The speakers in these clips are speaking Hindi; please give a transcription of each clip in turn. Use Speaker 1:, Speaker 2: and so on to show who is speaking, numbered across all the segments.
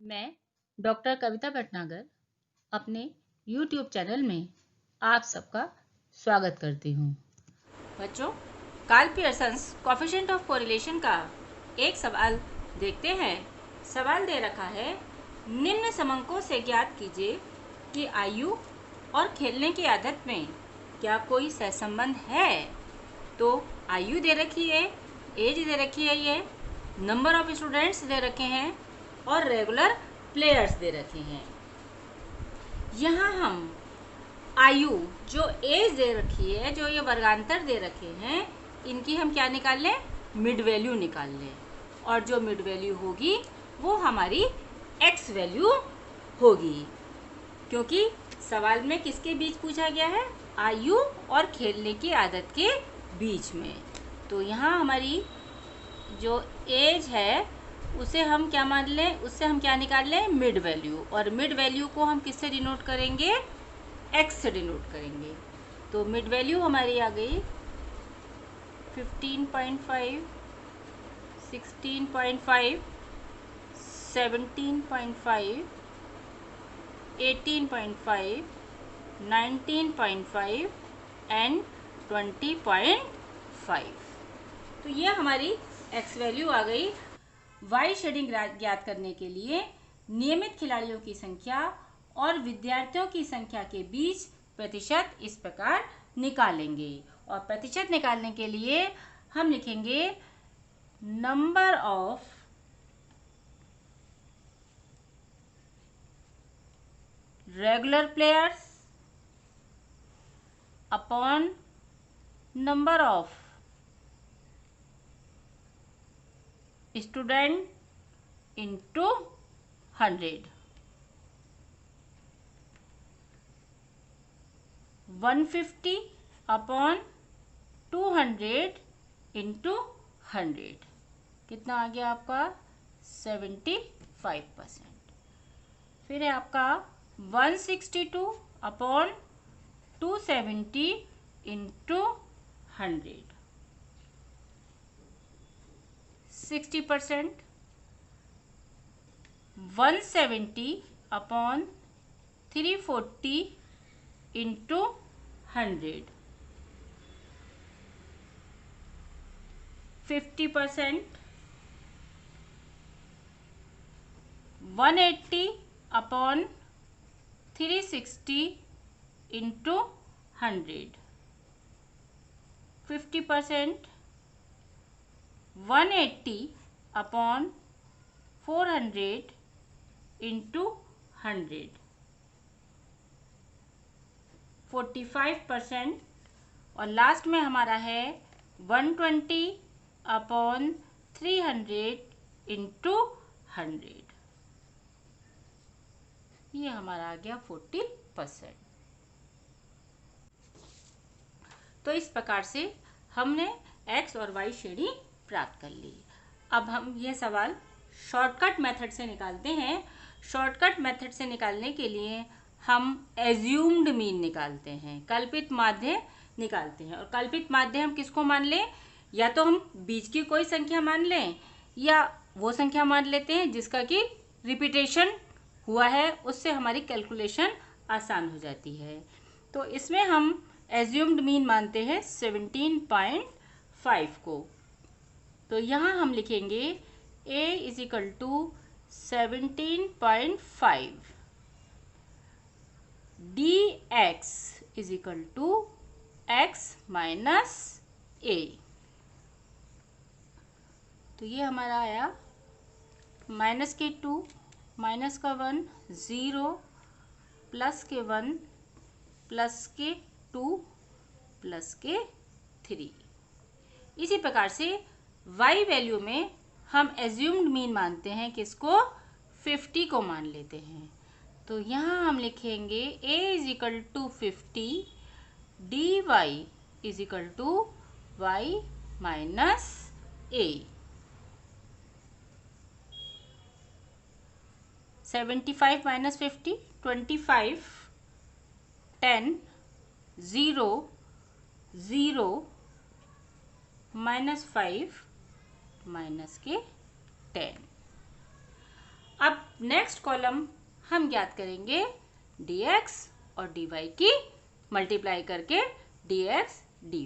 Speaker 1: मैं डॉक्टर कविता भटनागर अपने YouTube चैनल में आप सबका स्वागत करती हूँ।
Speaker 2: बच्चों, Karl Pearson's coefficient of correlation का एक सवाल देखते हैं। सवाल दे रखा है, निम्न समंकों से ज्ञात कीजिए कि आयु और खेलने की आदत में क्या कोई सहसंबंध है। तो आयु दे रखी है, एज दे रखी है, ये नंबर ऑफ स्टूडेंट्स दे रखे हैं और रेगुलर प्लेयर्स दे रखे हैं। यहाँ हम आयु जो एज दे रखी है, जो ये वर्गांतर दे रखे हैं, इनकी हम क्या निकाल लें, मिड वैल्यू निकाल लें। और जो मिड वैल्यू होगी वो हमारी एक्स वैल्यू होगी, क्योंकि सवाल में किसके बीच पूछा गया है, आयु और खेलने की आदत के बीच में। तो यहाँ हमारी जो एज है उसे हम क्या मान लें, उससे हम क्या निकाल लें, मिड वैल्यू। और मिड वैल्यू को हम किससे डिनोट करेंगे, एक्स से डिनोट करेंगे। तो मिड वैल्यू हमारी आ गई 15.5, 16.5, 17.5, 18.5, 19.5 एंड 20.5। तो ये हमारी एक्स वैल्यू आ गई। वाई शेडिंग ज्ञात करने के लिए नियमित खिलाड़ियों की संख्या और विद्यार्थियों की संख्या के बीच प्रतिशत इस प्रकार निकालेंगे। और प्रतिशत निकालने के लिए हम लिखेंगे number of regular players upon number of student into 100। 150 upon 200 into 100 कितना आ गया आपका, 75%। फिर है आपका 162 upon 270 into 100, 60%। 170 upon 340 into 100, 50%। 180 upon 360 into 100, 50%। 180 upon 400 into 100, 45%। और लास्ट में हमारा है 120 अपॉन 300 इंटू 100, ये हमारा आ गया 40%। तो इस प्रकार से हमने एक्स और वाई श्रेणी प्राप्त कर ली। अब हम यह सवाल शॉर्टकट मेथड से निकालते हैं। शॉर्टकट मेथड से निकालने के लिए हम एज्यूम्ड मीन निकालते हैं, कल्पित माध्य निकालते हैं। और कल्पित माध्य हम किसको मान लें, या तो हम बीच की कोई संख्या मान लें या वो संख्या मान लेते हैं जिसका कि रिपीटेशन हुआ है, उससे हमारी कैलकुलेशन आसान हो जाती है। तो इसमें हम एज्यूम्ड मीन मानते हैं 17.5 को। तो यहाँ हम लिखेंगे a is equal to 17.5 dx is equal to x minus a। तो ये हमारा आया माइनस के 2, माइनस का 1, 0, प्लस के 1, प्लस के 2, प्लस के 3। इसी प्रकार से y वैल्यू में हम एज्यूम्ड मीन मानते हैं किसको, 50 को मान लेते हैं। तो यहाँ हम लिखेंगे a is equal to 50 dy is equal to y minus a। 75 minus 50, 25, 10, 0, 0, -5 minus के 10। अब नेक्स्ट कॉलम हम ज्ञात करेंगे dx और dy की मल्टीप्लाई करके dx dy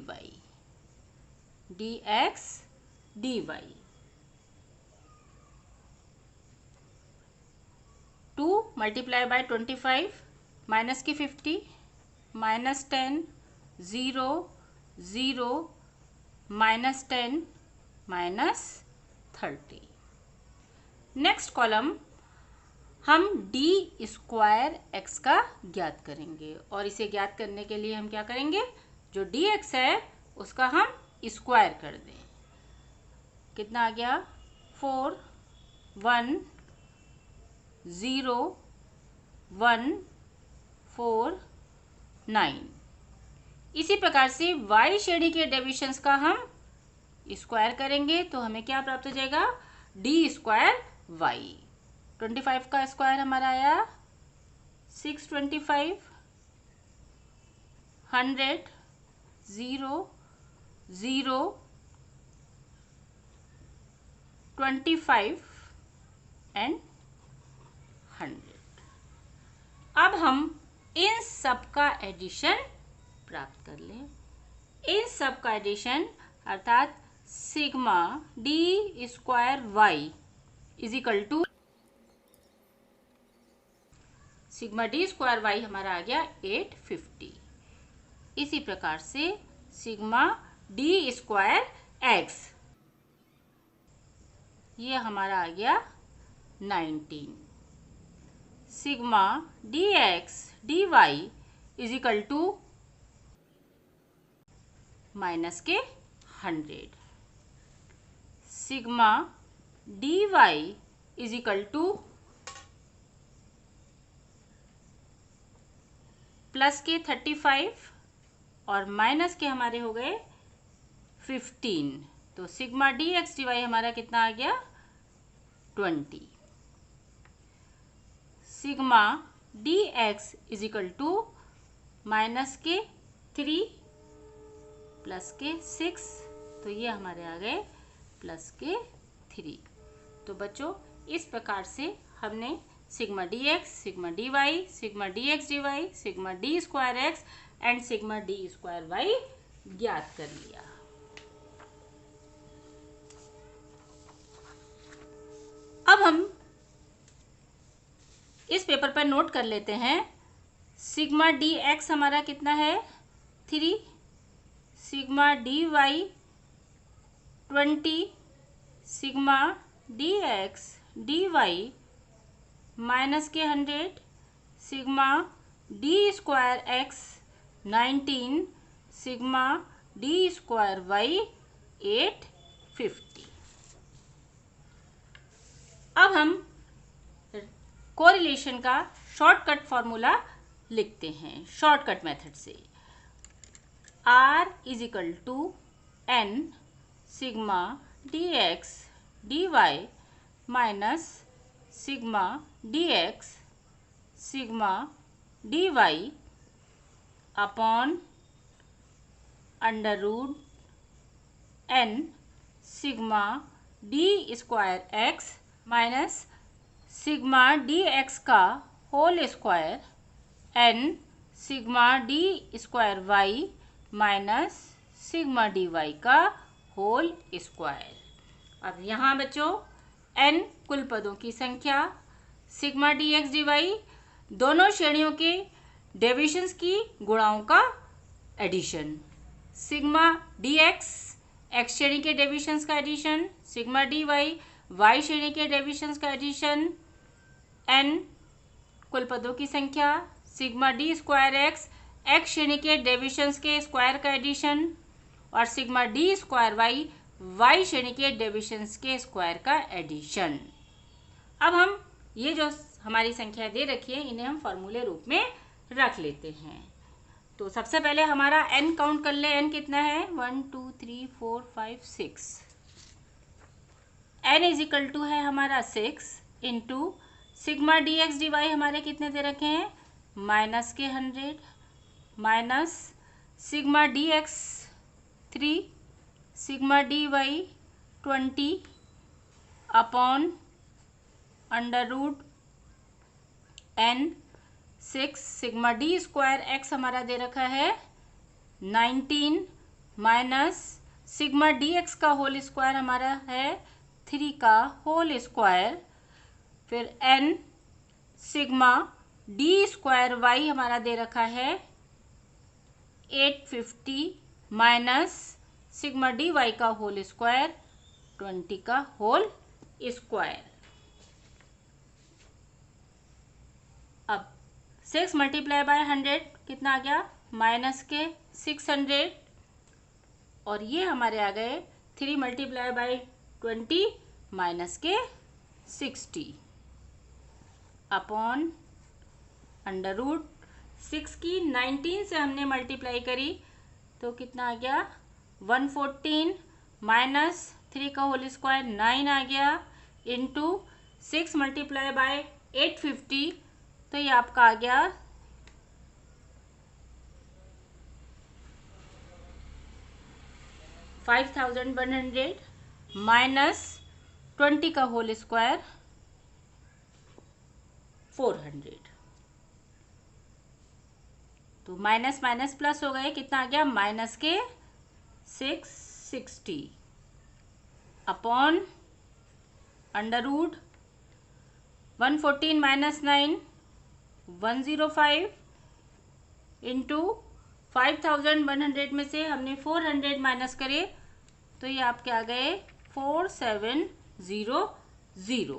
Speaker 2: 2 multiply by 25 minus की 50 minus 10 0 0 minus 10 minus 30। Next column हम d स्क्वायर x का ज्ञात करेंगे और इसे ज्ञात करने के लिए हम क्या करेंगे, जो dx है उसका हम स्क्वायर कर दें। कितना आ गया 4 1 0 1 4 9। इसी प्रकार से y श्रेणी के डेविएशंस का हम स्क्वायर करेंगे तो हमें क्या प्राप्त हो जाएगा, d स्क्वायर y। 25 का स्क्वायर हमारा आया 625 100 0 0 25 एंड 100। अब हम इन सब का एडिशन प्राप्त कर लें। इन सब का एडिशन अर्थात sigma D square Y is equal to sigma D square Y हमारा आ गया 850। इसी प्रकार से सिग्मा डी स्क्वायर एक्स ये हमारा आ गया 19। Sigma D x D Y is equal to minus के 100। Sigma D Y is equal to plus के 35 और माइनस के हमारे हो गए 15। तो sigma D x D Y हमारा कितना आ गया 20। Sigma D X is equal to minus के 3 प्लस के 6, तो ये हमारे आ गए प्लस के 3। तो बच्चों इस प्रकार से हमने sigma D x, sigma D Y, sigma D x D Y, sigma D square X and sigma D square Y ज्ञात कर लिया। अब हम इस पेपर पर नोट कर लेते हैं सिग्मा डी एक्स हमारा कितना है 3, sigma D y 20, sigma D x D y minus के 100, sigma D square x 19, sigma D square y 850। अब हम कोरिलेशन का शॉर्टकट फॉर्मूला लिखते हैं शॉर्टकट मेथड से। R is equal to n sigma D x D y minus sigma D x sigma D y upon under root n sigma D square x minus sigma D x का whole square n sigma D square y minus sigma D y का होल स्क्वायर। अब यहाँ बच्चों n कुल पदों की संख्या, sigma D x D y दोनों श्रेणियों के डेविएशंस की गुणाओं का addition, sigma D x x श्रेणी के डेविएशंस का addition, sigma D y y श्रेणी के डेविएशंस का एडिशन, n कुल पदों की संख्या, sigma D square x x श्रेणी के डेविएशंस के स्क्वायर का एडिशन और sigma D square y y श्रेणी के डेविएशंस के स्क्वायर का एडिशन। अब हम ये जो हमारी संख्या दे रखी है इन्हें हम फॉर्मूले रूप में रख लेते हैं। तो सबसे पहले हमारा n काउंट कर ले, n कितना है 1 2 3 4 5 6। n इज इक्वल टू है हमारा 6 into sigma D x D y हमारे कितने दे रखे हैं माइनस के 100 minus sigma D x 3 sigma D y 20 upon under root n 6 sigma D square x हमारा दे रखा है 19 माइनस सिग्मा डी एक्स का होल स्क्वायर हमारा है 3 का होल स्क्वायर, फिर n sigma D square y हमारा दे रखा है 850 माइनस सिग्मा डी वाई का होल स्क्वायर 20 का होल स्क्वायर। अब 6 मल्टीप्लाई बाय 100 कितना आ गया, माइनस के 600, और ये हमारे आ गए 3 मल्टीप्लाई बाय 20 माइनस के 60 अपॉन अंडर रूट 6 की 19 से हमने मल्टीप्लाई करी तो कितना आ गया 114 माइनस 3 का होल स्क्वायर 9 आ गया इंटू 6 मल्टीप्लाई बाय 850, तो ये आपका आ गया 5100 माइनस 20 का होल स्क्वायर 400, तो माइनस माइनस प्लस हो गए, कितना आ गया माइनस के 660 upon under root 114 minus 9 105 into 5100 में से हमने 400 माइनस करे तो ये आपके आ गए 4700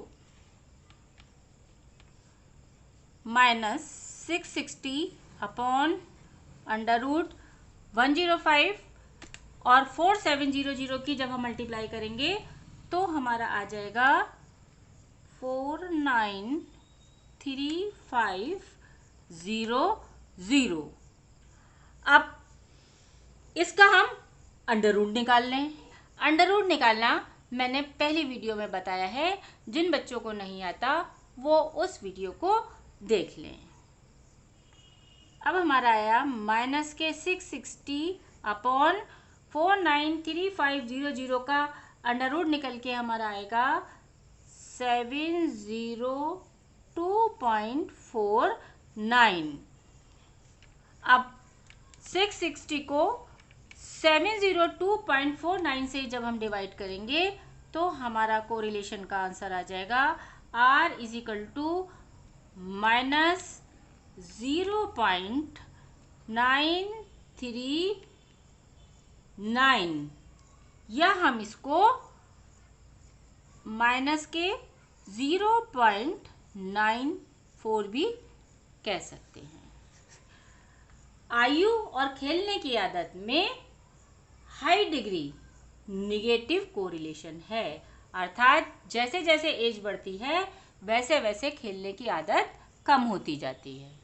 Speaker 2: माइनस 660 अपॉन अंडर रूट 105 और 4700 की जब हम मल्टीप्लाई करेंगे तो हमारा आ जाएगा 493,500। अब इसका हम अंडर रूट निकाल लें। अंडर रूट निकालना मैंने पहली वीडियो में बताया है, जिन बच्चों को नहीं आता वो उस वीडियो को देख लें। अब हमारा आया माइनस के 660 अपॉन 493,500 का अंडर रूट निकल के हमारा आएगा 702.49। अब 660 को 702.49 से जब हम डिवाइड करेंगे तो हमारा कोरिलेशन का आंसर आ जाएगा R is equal to minus 0.939, या हम इसको माइनस के 0.94 भी कह सकते हैं। आयु और खेलने की आदत में हाई डिग्री निगेटिव कोरिलेशन है, अर्थात जैसे जैसे एज बढ़ती है वैसे वैसे खेलने की आदत कम होती जाती है।